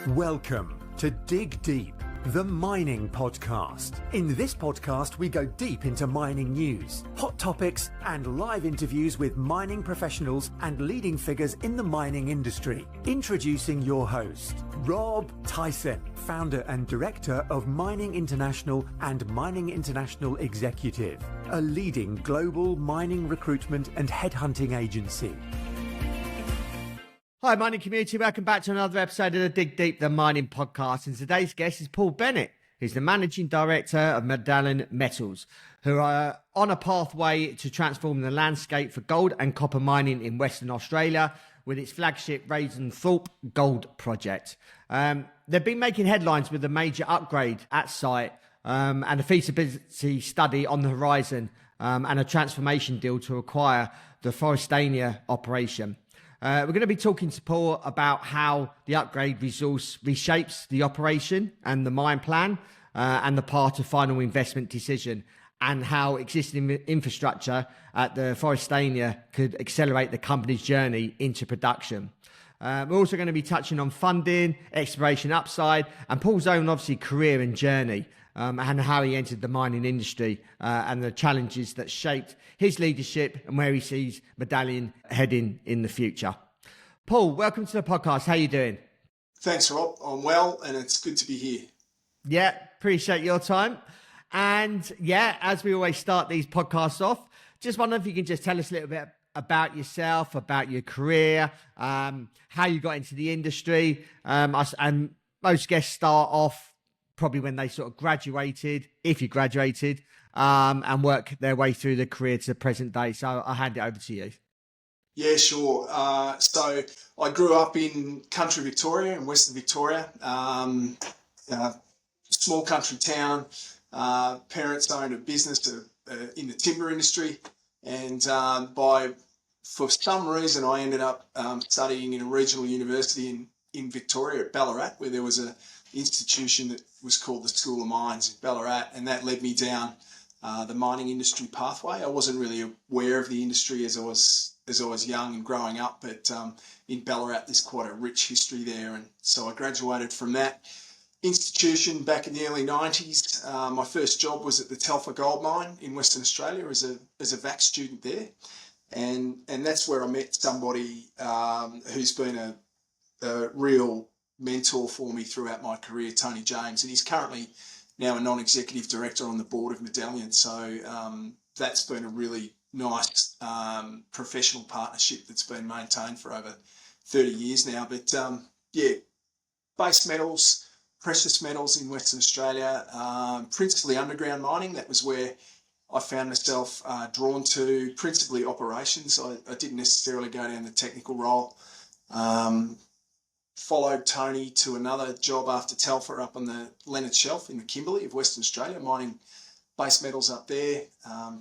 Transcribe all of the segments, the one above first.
Welcome to Dig Deep, the mining podcast. In this podcast, we go deep into mining news, hot topics, and live interviews with mining professionals and leading figures in the mining industry. Introducing your host, Rob Tyson, founder and director of Mining International and Mining International Executive, a leading global mining recruitment and headhunting agency. Hi, mining community. Welcome back to another episode of the Dig Deep, the mining podcast. And today's guest is Paul Bennett, who's the managing director of Medallion Metals, who are on a pathway to transform the landscape for gold and copper mining in Western Australia with its flagship Ravensthorpe Gold Project. They've been making headlines with a major upgrade at site and a feasibility study on the horizon and a transformation deal to acquire the Forrestania operation. We're going to be talking to Paul about how the upgrade resource reshapes the operation and the mine plan and the path to final investment decision, and how existing infrastructure at the Forrestania could accelerate the company's journey into production. We're also going to be touching on funding, exploration upside, and Paul's own, obviously, career and journey, and how he entered the mining industry and the challenges that shaped his leadership and where he sees Medallion heading in the future. Paul, welcome to the podcast. How are you doing? Thanks, Rob. I'm well, and it's good to be here. Yeah, appreciate your time. And yeah, as we always start these podcasts off, just wonder if you can just tell us a little bit about yourself, about your career, how you got into the industry. And most guests start off probably when they sort of graduated, if you graduated, and work their way through the career to the present day. So I'll hand it over to you. Yeah, sure. So I grew up in country Victoria, in Western Victoria, small country town. Parents owned a business in the timber industry, and for some reason I ended up studying in a regional university in Victoria at Ballarat, where there was an institution that was called the School of Mines in Ballarat, and that led me down the mining industry pathway. I wasn't really aware of the industry as I was young and growing up, but in Ballarat there's quite a rich history there, and so I graduated from that institution back in the early 90s. My first job was at the Telfer Gold Mine in Western Australia as a VAC student there, and that's where I met somebody who's been a real mentor for me throughout my career, Tony James, and he's currently now a non-executive director on the board of Medallion. So that's been a really nice professional partnership that's been maintained for over 30 years now. But yeah, base metals, precious metals in Western Australia, principally underground mining. That was where I found myself drawn to, principally operations. I didn't necessarily go down the technical role. Followed Tony to another job after Telfer up on the Leonard Shelf in the Kimberley of Western Australia, mining base metals up there.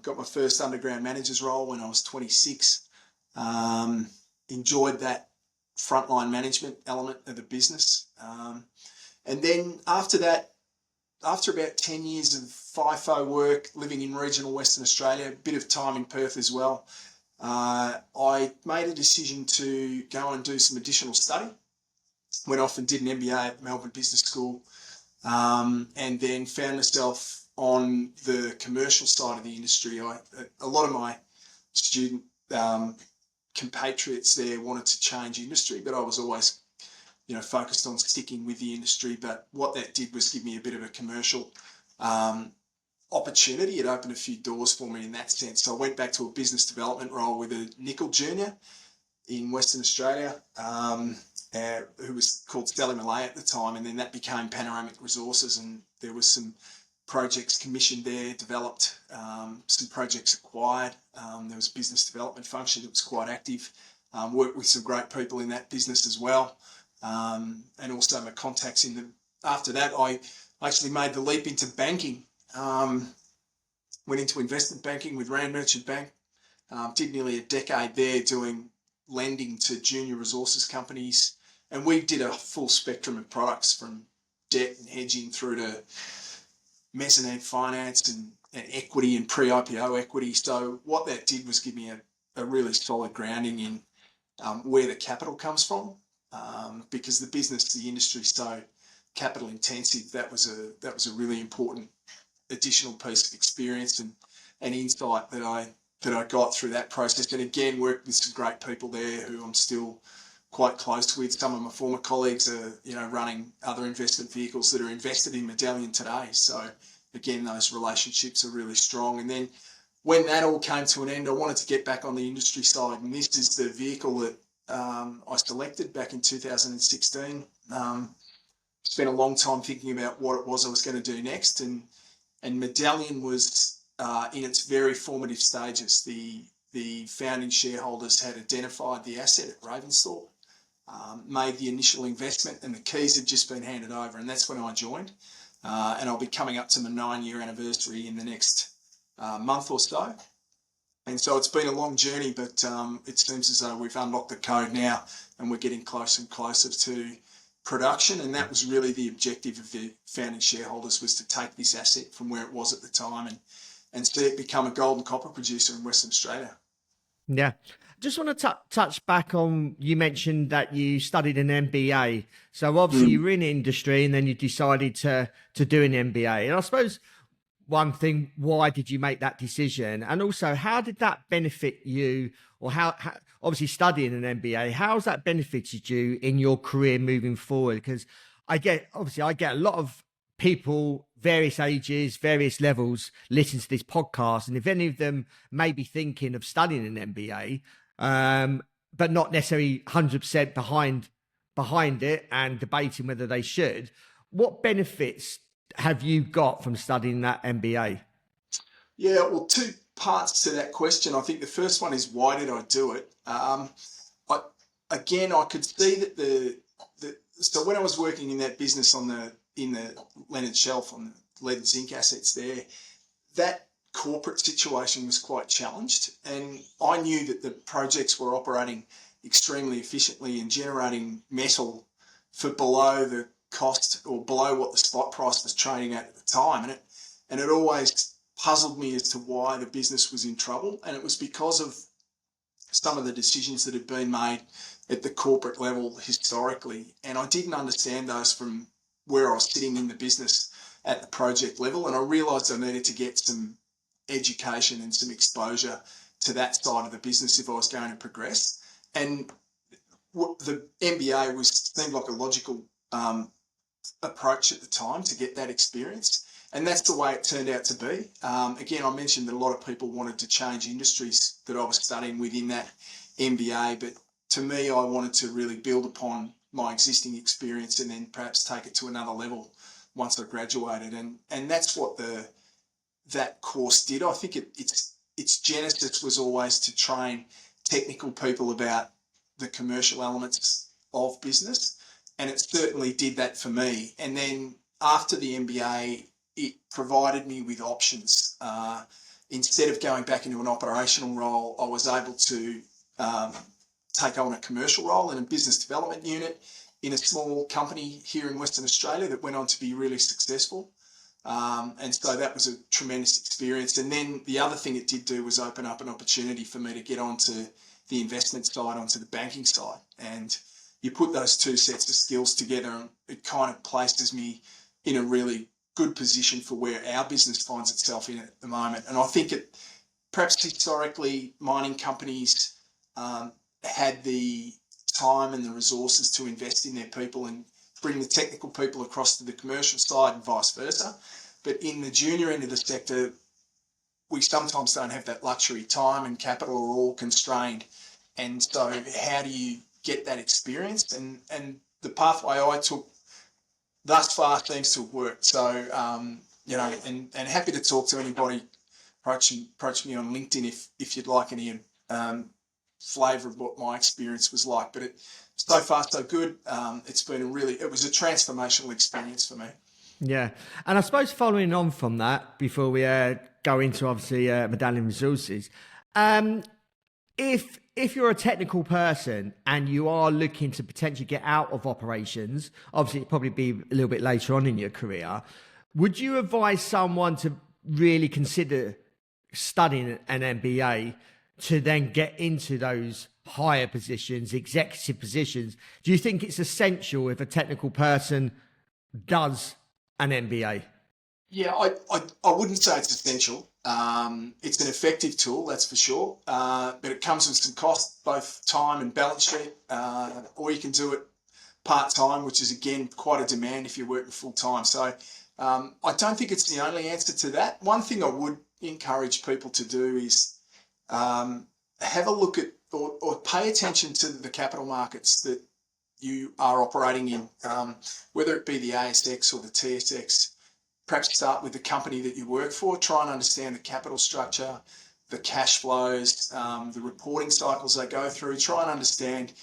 Got my first underground manager's role when I was 26. Enjoyed that frontline management element of the business. And then after that, after about 10 years of FIFO work, living in regional Western Australia, a bit of time in Perth as well, I made a decision to go and do some additional study. Went off and did an MBA at Melbourne Business School, and then found myself on the commercial side of the industry. A lot of my student compatriots there wanted to change industry, but I was always, focused on sticking with the industry. But what that did was give me a bit of a commercial opportunity. It opened a few doors for me in that sense. So I went back to a business development role with a nickel junior in Western Australia, who was called Stella Malay at the time, and then that became Panoramic Resources, and there was some projects commissioned there, developed, some projects acquired. There was a business development function that was quite active. Worked with some great people in that business as well, and also my contacts in the. After that, I actually made the leap into banking. Went into investment banking with Rand Merchant Bank. Did nearly a decade there doing lending to junior resources companies, and we did a full spectrum of products from debt and hedging through to mezzanine finance and equity and pre-IPO equity. So what that did was give me a really solid grounding in where the capital comes from because the industry is so capital intensive. That was a really important additional piece of experience and insight that I got through that process. And again, worked with some great people there who I'm still quite close with. Some of my former colleagues are, running other investment vehicles that are invested in Medallion today. So again, those relationships are really strong. And then when that all came to an end, I wanted to get back on the industry side. And this is the vehicle that I selected back in 2016. Spent a long time thinking about what it was I was going to do next. And Medallion was in its very formative stages. The founding shareholders had identified the asset at Ravensthorpe, made the initial investment, and the keys had just been handed over. And that's when I joined. And I'll be coming up to my 9-year anniversary in the next month or so. And so it's been a long journey, but it seems as though we've unlocked the code now and we're getting closer and closer to production. And that was really the objective of the founding shareholders, was to take this asset from where it was at the time and see it become a gold and copper producer in Western Australia. Yeah. Just want to touch back on, you mentioned that you studied an MBA. So obviously you were in industry and then you decided to do an MBA. And I suppose one thing, why did you make that decision? And also, how did that benefit you? Or how obviously studying an MBA, how's that benefited you in your career moving forward? Because I get a lot of people, various ages, various levels, listen to this podcast. And if any of them may be thinking of studying an MBA, but not necessarily 100% behind it and debating whether they should, what benefits have you got from studying that MBA? Yeah, well, two parts to that question. I think the first one is, why did I do it? I could see that so when I was working in that business in the Leonard Shelf on the lead and zinc assets there, that corporate situation was quite challenged, and I knew that the projects were operating extremely efficiently and generating metal for below the cost or below what the spot price was trading at the time, and it always puzzled me as to why the business was in trouble. And it was because of some of the decisions that had been made at the corporate level historically, and I didn't understand those from where I was sitting in the business at the project level. And I realised I needed to get some education and some exposure to that side of the business if I was going to progress. And the MBA seemed like a logical approach at the time to get that experience. And that's the way it turned out to be. Again, I mentioned that a lot of people wanted to change industries that I was studying within that MBA, but to me, I wanted to really build upon my existing experience and then perhaps take it to another level once I graduated. And that's what that course did. I think its genesis was always to train technical people about the commercial elements of business, and it certainly did that for me. And then after the MBA, it provided me with options. Instead of going back into an operational role, I was able to take on a commercial role in a business development unit in a small company here in Western Australia that went on to be really successful. And so that was a tremendous experience. And then the other thing it did do was open up an opportunity for me to get onto the investment side, onto the banking side. And you put those two sets of skills together and it kind of places me in a really good position for where our business finds itself in at the moment. And I think perhaps historically mining companies had the time and the resources to invest in their people and bring the technical people across to the commercial side and vice versa. But in the junior end of the sector, we sometimes don't have that luxury. Time and capital are all constrained. And so how do you get that experience? And the pathway I took thus far seems to have worked. So, and happy to talk to anybody. Approach me on LinkedIn if you'd like any flavour of what my experience was like. But so far so good. It's been it was a transformational experience for me. Yeah. And I suppose following on from that, before we go into obviously Medallion Resources, if you're a technical person and you are looking to potentially get out of operations, obviously it'd probably be a little bit later on in your career, would you advise someone to really consider studying an MBA to then get into those higher positions, executive positions? Do you think it's essential if a technical person does an MBA? Yeah, I wouldn't say it's essential. It's an effective tool, that's for sure, but it comes with some cost, both time and balance sheet, or you can do it part-time, which is, again, quite a demand if you're working full-time. So I don't think it's the only answer to that. One thing I would encourage people to do is have a look at or pay attention to the capital markets that you are operating in, whether it be the ASX or the TSX. Perhaps start with the company that you work for, try and understand the capital structure, the cash flows, the reporting cycles they go through, try and understand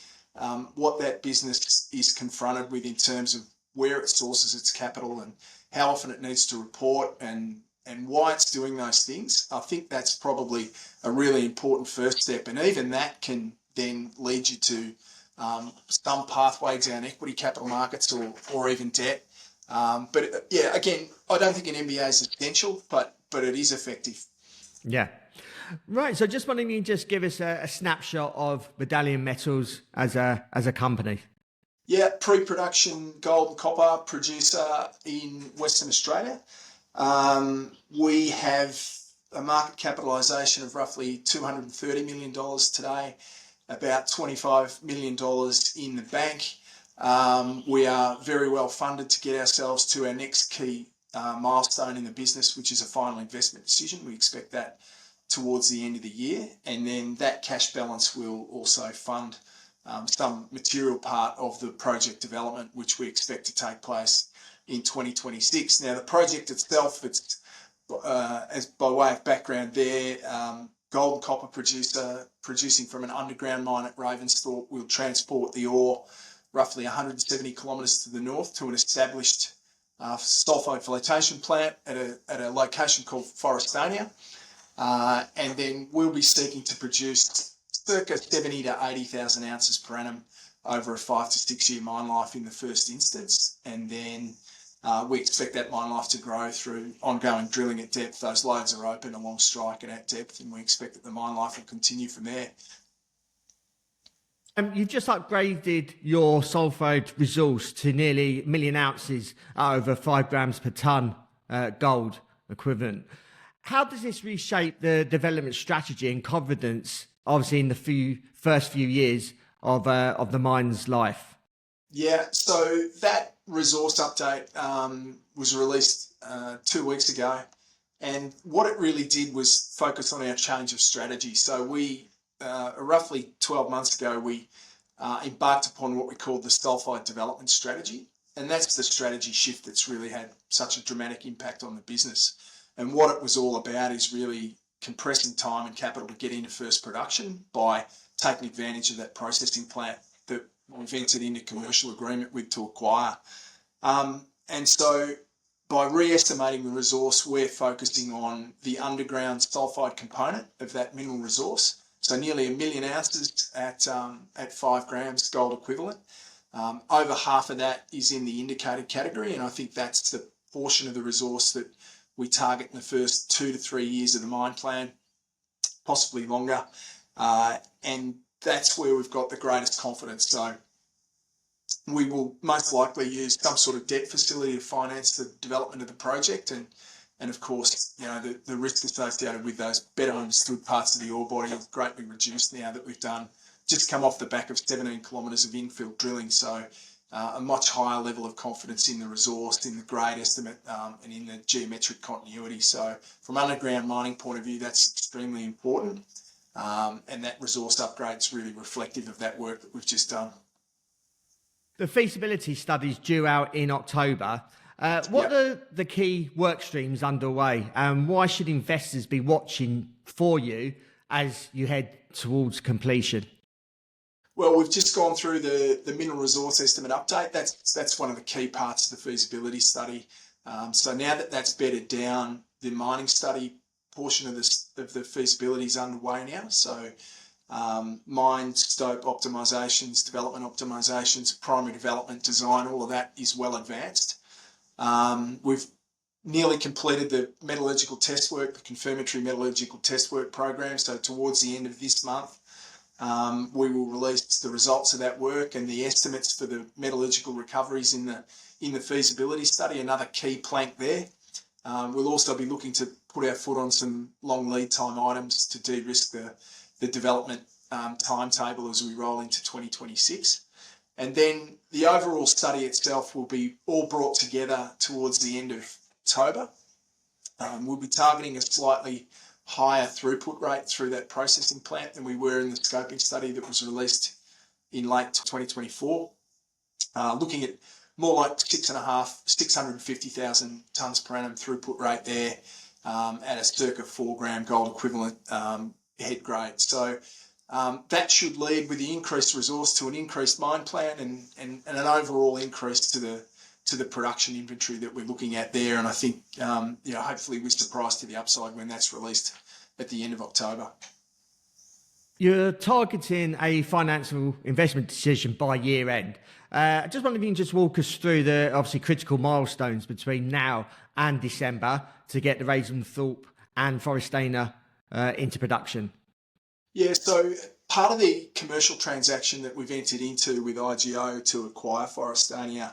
what that business is confronted with in terms of where it sources its capital and how often it needs to report and why it's doing those things. I think that's probably a really important first step, and even that can then lead you to some pathway down equity capital markets or even debt. But yeah, again, I don't think an MBA is essential, but it is effective. Yeah. Right. So just wondering, you just give us a snapshot of Medallion Metals as a company. Yeah, pre-production gold and copper producer in Western Australia. We have a market capitalisation of roughly $230 million today, about $25 million in the bank. We are very well funded to get ourselves to our next key milestone in the business, which is a final investment decision. We expect that towards the end of the year, and then that cash balance will also fund some material part of the project development, which we expect to take place in 2026. Now, the project itself, it's as by way of background there, gold and copper producer producing from an underground mine at Ravensthorpe. We'll transport the ore roughly 170 kilometres to the north to an established sulphide flotation plant at a location called Forrestania. And then we'll be seeking to produce circa 70 to 80,000 ounces per annum over a 5 to 6 year mine life in the first instance. And then we expect that mine life to grow through ongoing drilling at depth. Those lodes are open along strike and at depth, and we expect that the mine life will continue from there. You've just upgraded your sulphide resource to nearly 1 million ounces over 5 grams per tonne gold equivalent. How does this reshape the development strategy and confidence, obviously, in the first few years of the mine's life? Yeah, so that resource update was released 2 weeks ago, and what it really did was focus on our change of strategy. So we roughly 12 months ago, we embarked upon what we called the sulphide development strategy, and that's the strategy shift that's really had such a dramatic impact on the business. And what it was all about is really compressing time and capital to get into first production by taking advantage of that processing plant that we've entered into commercial agreement with to acquire. And so by re-estimating the resource, we're focusing on the underground sulphide component of that mineral resource. So nearly 1 million ounces at 5 grams gold equivalent. Over half of that is in the indicated category, and I think that's the portion of the resource that we target in the first 2 to 3 years of the mine plan, possibly longer. And that's where we've got the greatest confidence. So we will most likely use some sort of debt facility to finance the development of the project, and of course, you know, the risk associated with those better understood parts of the ore body is greatly reduced now that we've just come off the back of 17 kilometres of infill drilling. So a much higher level of confidence in the resource, in the grade estimate, and in the geometric continuity. So from an underground mining point of view, that's extremely important. And that resource upgrade is really reflective of that work that we've just done. The feasibility study is due out in October. What are the key work streams underway, and why should investors be watching for you as you head towards completion? Well, we've just gone through the mineral resource estimate update. That's one of the key parts of the feasibility study. So now that that's bedded down, the mining study portion of the feasibility is underway now. So mine stope optimisations, development optimisations, primary development design, all of that is well advanced. We've nearly completed the metallurgical test work, the confirmatory metallurgical test work program. So towards the end of this month, we will release the results of that work and the estimates for the metallurgical recoveries in the feasibility study, another key plank there. We'll also be looking to put our foot on some long lead time items to de-risk the development timetable as we roll into 2026. And then the overall study itself will be all brought together towards the end of October. We'll be targeting a slightly higher throughput rate through that processing plant than we were in the scoping study that was released in late 2024. Looking at more like 650,000 tonnes per annum throughput rate there at a circa 4 gram gold equivalent head grade. So that should lead with the increased resource to an increased mine plan and an overall increase to the production inventory that we're looking at there. And I think, hopefully we're surprised to the upside when that's released at the end of October. You're targeting a financial investment decision by year end. I just wonder if you can just walk us through the obviously critical milestones between now and December to get the Ravensthorpe and Forrestania into production. Yeah, so part of the commercial transaction that we've entered into with IGO to acquire Forrestania,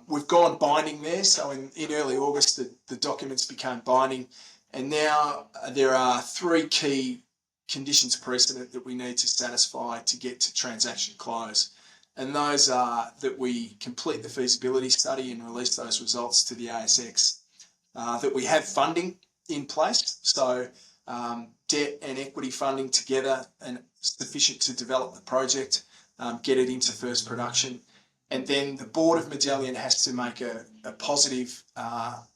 we've gone binding there. So in early August, the documents became binding. And now there are 3 key conditions precedent that we need to satisfy to get to transaction close. And those are that we complete the feasibility study and release those results to the ASX, that we have funding in place, so debt and equity funding together and sufficient to develop the project, get it into first production. And then the board of Medallion has to make a positive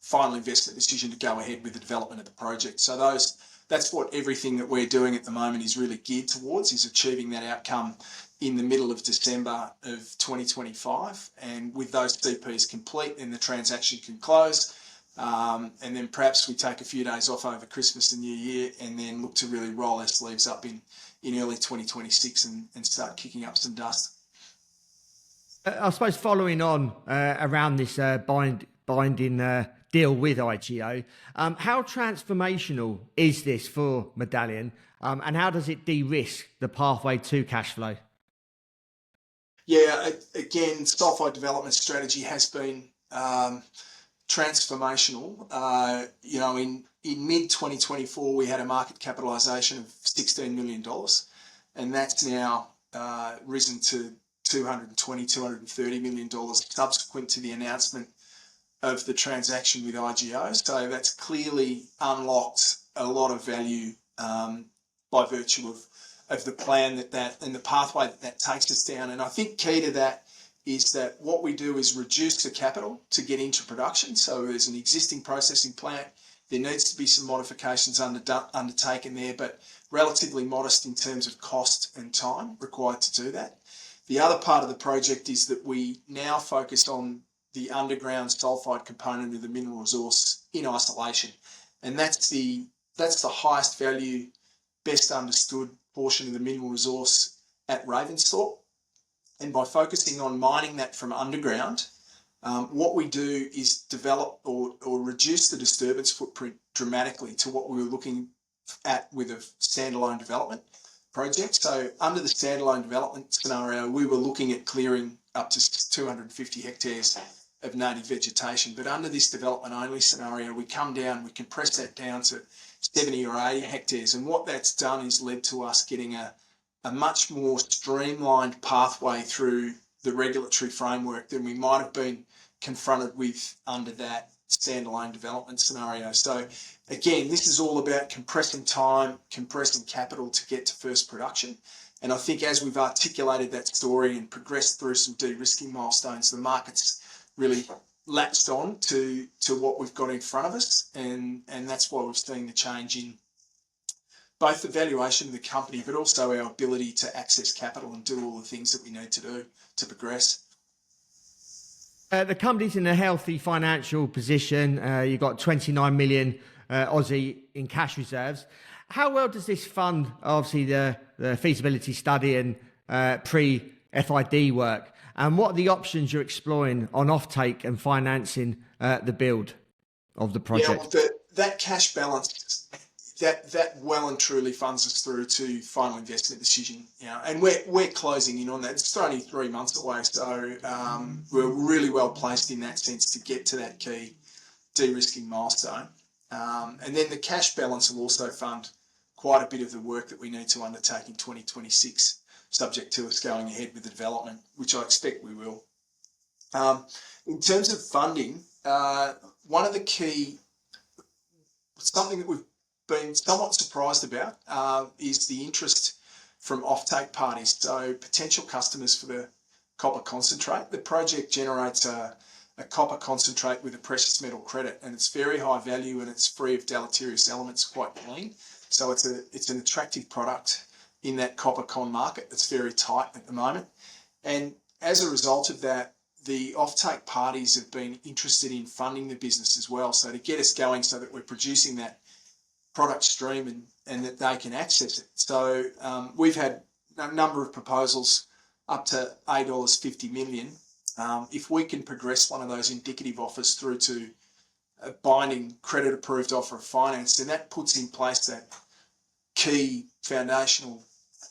final investment decision to go ahead with the development of the project. So that's what everything that we're doing at the moment is really geared towards, is achieving that outcome in the middle of December of 2025. And with those CPs complete, then the transaction can close. And then perhaps we take a few days off over Christmas and New Year and then look to really roll our sleeves up in early 2026 and start kicking up some dust. I suppose following on around this binding deal with IGO, how transformational is this for Medallion, and how does it de-risk the pathway to cash flow? Yeah, again, sulphide development strategy has been transformational. In mid-2024, we had a market capitalisation of $16 million, and that's now risen to $230 million subsequent to the announcement of the transaction with IGO. So that's clearly unlocked a lot of value by virtue of the plan that and the pathway that takes us down. And I think key to that is that what we do is reduce the capital to get into production. So there's an existing processing plant. There needs to be some modifications undertaken there, but relatively modest in terms of cost and time required to do that. The other part of the project is that we now focus on the underground sulphide component of the mineral resource in isolation. And that's the highest value, best understood portion of the mineral resource at Ravensthorpe. And by focusing on mining that from underground, what we do is develop or reduce the disturbance footprint dramatically to what we were looking at with a standalone development project. So under the standalone development scenario, we were looking at clearing up to 250 hectares of native vegetation. But under this development only scenario, we compress that down to 70 or 80 hectares. And what that's done is led to us getting a much more streamlined pathway through the regulatory framework than we might have been confronted with under that standalone development scenario. So again, this is all about compressing time, compressing capital to get to first production. And I think as we've articulated that story and progressed through some de-risking milestones, the market's really latched on to what we've got in front of us. And that's why we've seen the change in both the valuation of the company, but also our ability to access capital and do all the things that we need to do to progress. The company's in a healthy financial position. You've got 29 million Aussie in cash reserves. How well does this fund, obviously, the feasibility study and pre-FID work? And what are the options you're exploring on offtake and financing the build of the Yeah, project? well, that cash balance, that well and truly funds us through to final investment decision. And we're closing in on that. It's only 3 months away, so we're really well placed in that sense to get to that key de-risking milestone. And then the cash balance will also fund quite a bit of the work that we need to undertake in 2026, subject to us going ahead with the development, which I expect we will. In terms of funding, one of the key, something that we've been somewhat surprised about is the interest from offtake parties, so potential customers for the copper concentrate. The project generates a copper concentrate with a precious metal credit, and it's very high value and it's free of deleterious elements, quite clean. So it's an attractive product in that copper con market that's very tight at the moment. And as a result of that, the offtake parties have been interested in funding the business as well. So to get us going so that we're producing that product stream and that they can access it. So we've had a number of proposals up to $8.50 million. If we can progress one of those indicative offers through to a binding credit approved offer of finance, then that puts in place that key foundational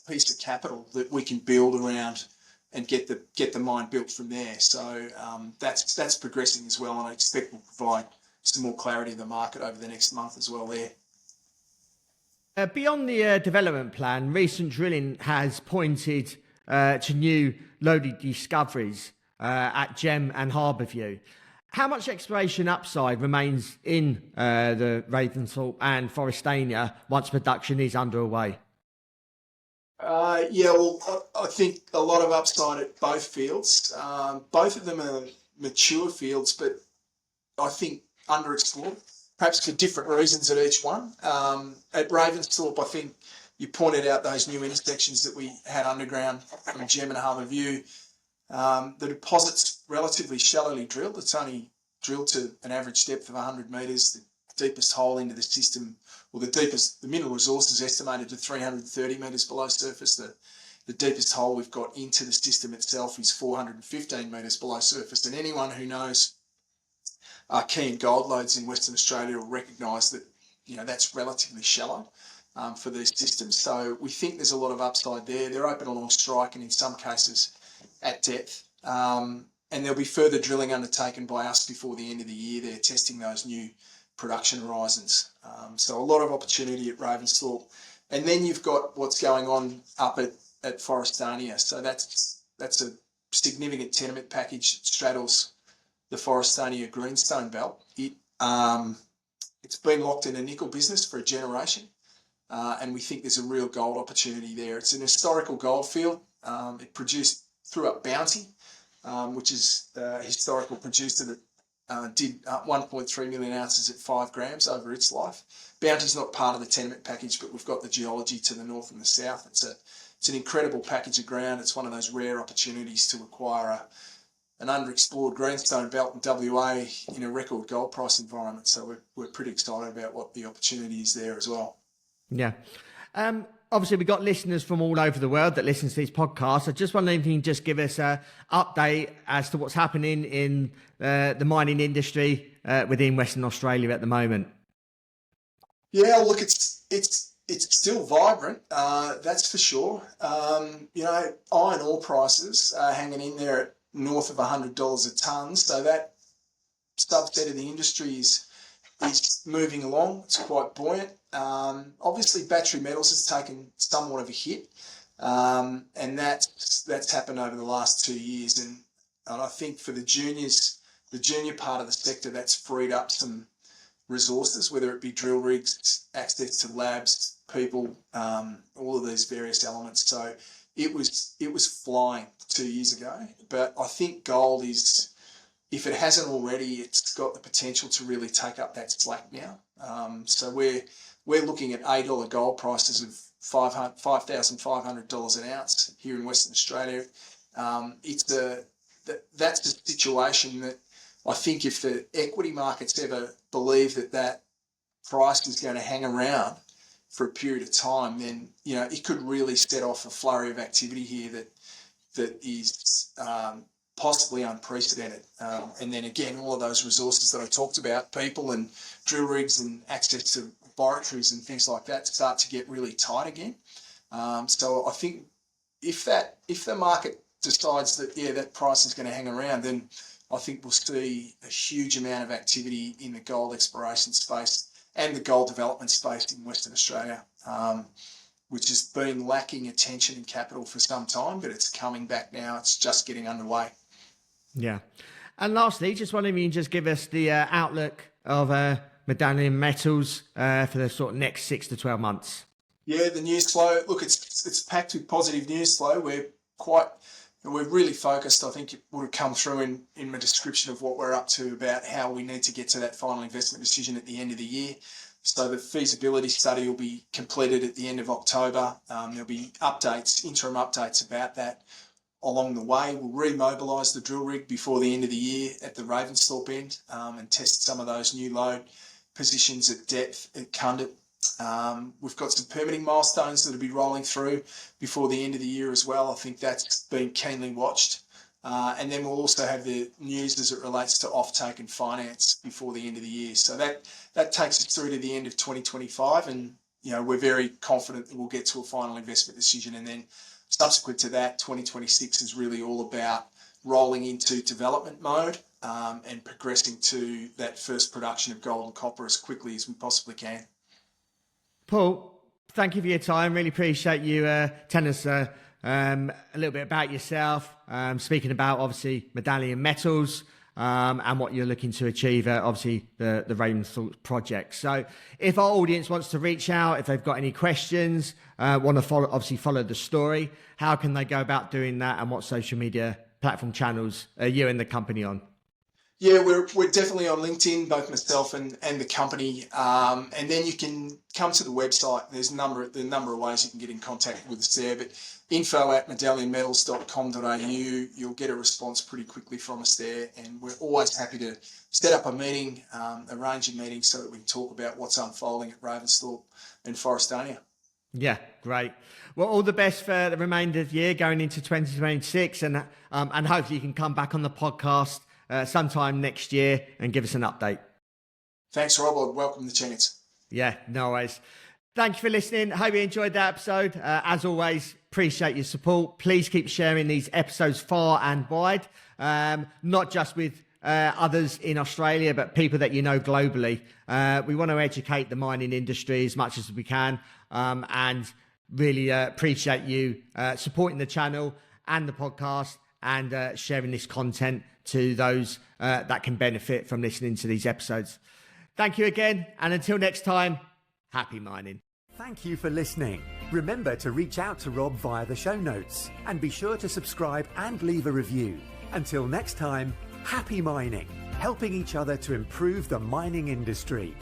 piece of capital that we can build around and get the mine built from there. So that's progressing as well, and I expect we'll provide some more clarity to the market over the next month as well there. Beyond the development plan, recent drilling has pointed to new loaded discoveries at Gem and Harbourview. How much exploration upside remains in the Ravensthorpe and Forrestania once production is underway? I think a lot of upside at both fields. Both of them are mature fields, but I think underexplored, perhaps for different reasons at each one. At Ravensthorpe, I think you pointed out those new intersections that we had underground from Gem and Harbourview. The deposit's relatively shallowly drilled. It's only drilled to an average depth of 100 metres. The deepest hole into the system, or the mineral resource is estimated to 330 metres below surface. The deepest hole we've got into the system itself is 415 metres below surface. And anyone who knows key and gold lodes in Western Australia will recognise that that's relatively shallow for these systems. So we think there's a lot of upside there. They're open along strike and in some cases at depth. And there'll be further drilling undertaken by us before the end of the year. They're testing those new production horizons. So a lot of opportunity at Ravensthorpe. And then you've got what's going on up at Forrestania. So that's a significant tenement package that straddles the Forrestania greenstone belt. It's been locked in a nickel business for a generation, and we think there's a real gold opportunity there. It's an historical gold field. It produced through up Bounty, which is a historical producer that did 1.3 million ounces at 5 grams over its life. Bounty's not part of the tenement package, but we've got the geology to the north and the south. It's an incredible package of ground. It's one of those rare opportunities to acquire an underexplored greenstone belt in WA in a record gold price environment. So we're pretty excited about what the opportunity is there as well. Yeah. Obviously, we've got listeners from all over the world that listen to these podcasts. I just wonder if you can just give us an update as to what's happening in the mining industry within Western Australia at the moment. Yeah, look, it's still vibrant, that's for sure. Iron ore prices are hanging in there at north of $100 a tonne, so that subset of the industry is moving along. It's quite buoyant. Obviously, battery metals has taken somewhat of a hit, and that's happened over the last 2 years. And I think for the junior part of the sector, that's freed up some resources, whether it be drill rigs, access to labs, people, all of these various elements. So it was flying 2 years ago, but I think gold is, if it hasn't already, it's got the potential to really take up that slack now. So we're looking at $8 gold prices of $5,500 an ounce here in Western Australia. That's the situation that I think if the equity markets ever believe that price is going to hang around for a period of time, then it could really set off a flurry of activity here that is possibly unprecedented. And then again, all of those resources that I talked about, people and drill rigs and access to laboratories and things like that, start to get really tight again. So I think if the market decides that, that price is going to hang around, then I think we'll see a huge amount of activity in the gold exploration space and the gold development space in Western Australia, which has been lacking attention and capital for some time, but it's coming back now. It's just getting underway. Yeah. And lastly, just wondering if you can just give us the outlook of Medallion Metals for the sort of next 6 to 12 months. Yeah, the news flow. Look, it's packed with positive news flow. We're really focused. I think it would have come through in my description of what we're up to about how we need to get to that final investment decision at the end of the year. So the feasibility study will be completed at the end of October. There'll be interim updates about that along the way. We'll remobilise the drill rig before the end of the year at the Ravensthorpe end and test some of those new load positions at depth at Cundit. We've got some permitting milestones that will be rolling through before the end of the year as well. I think that's been keenly watched. And then we'll also have the news as it relates to offtake and finance before the end of the year. So that takes us through to the end of 2025, and we're very confident that we'll get to a final investment decision. And then subsequent to that, 2026 is really all about rolling into development mode and progressing to that first production of gold and copper as quickly as we possibly can. Paul, thank you for your time. Really appreciate you telling us a little bit about yourself, speaking about obviously Medallion Metals and what you're looking to achieve, obviously the Ravensthorpe project. So if our audience wants to reach out, if they've got any questions, want to follow the story, how can they go about doing that, and what social media platform channels are you and the company on? Yeah, we're definitely on LinkedIn, both myself and the company. And then you can come to the website. There's a number of ways you can get in contact with us there, but info@medallionmetals.com.au. You'll get a response pretty quickly from us there. And we're always happy to set up a meeting, arrange a meeting so that we can talk about what's unfolding at Ravensthorpe and Forrestania. Yeah, great. Well, all the best for the remainder of the year going into 2026, and hopefully you can come back on the podcast sometime next year and give us an update. Thanks, Rob. I'd welcome the chance. Yeah, no worries. Thank you for listening. Hope you enjoyed that episode. As always, appreciate your support. Please keep sharing these episodes far and wide, not just with others in Australia, but people that you know globally. We want to educate the mining industry as much as we can, and really appreciate you supporting the channel and the podcast and sharing this content to those that can benefit from listening to these episodes. Thank you again, and until next time, happy mining. Thank you for listening. Remember to reach out to Rob via the show notes, and be sure to subscribe and leave a review. Until next time, happy mining, helping each other to improve the mining industry.